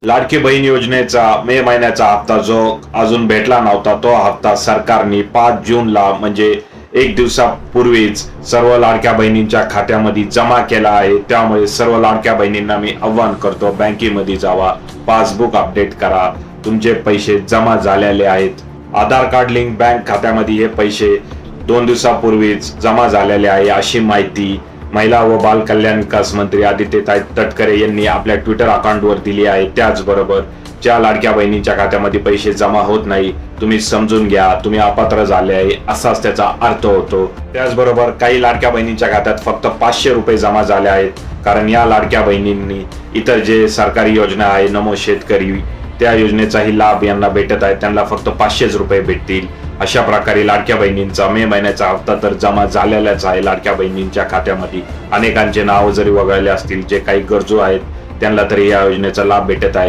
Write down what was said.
लाडकी बहीण योजनेचा मे महिन्याचा हप्ता जो अजून भेटला नव्हता, तो हप्ता सरकारने 5 जूनला म्हणजे 1 दिवसापूर्वीच सर्व लाडक्या बहिणींच्या खात्यामध्ये जमा केला आहे. त्यामुळे सर्व लाडक्या बहिणींना मी आव्हान करतो, बँकेमध्ये जावा, पासबुक अपडेट करा, तुमचे पैसे जमा झालेले आहेत. आधार कार्ड लिंक बँक खात्यामध्ये हे पैसे 2 दिवसापूर्वीच जमा झालेले आहे, अशी माहिती महिला व बाल कल्याण विकास मंत्री आदित्यताई तटकरे यांनी आपल्या ट्विटर अकाउंटवर दिली आहे. त्याचबरोबर ज्या लाडक्या बहिणींच्या खात्यामध्ये पैसे जमा होत नाही, तुम्ही समजून घ्या, तुम्ही अपात्र झाले आहे, असाच त्याचा अर्थ होतो. त्याचबरोबर काही लाडक्या बहिणींच्या खात्यात फक्त 500 रुपये जमा झाले आहेत, कारण या लाडक्या बहिणींनी इतर जे सरकारी योजना आहे, नमो शेतकरी, त्या योजनेचाही लाभ यांना भेटत आहे. त्यांना फक्त 500 रुपये भेटतील. अशा प्रकारे लाडक्या बहिणींचा मे महिन्याचा हप्ता तर जमा झालेलाच आहे लाडक्या बहिणींच्या खात्यामध्ये. अनेकांचे नाव जरी वगळले असतील, जे काही गरजू आहेत त्यांना तरी या योजनेचा लाभ भेटत आहे.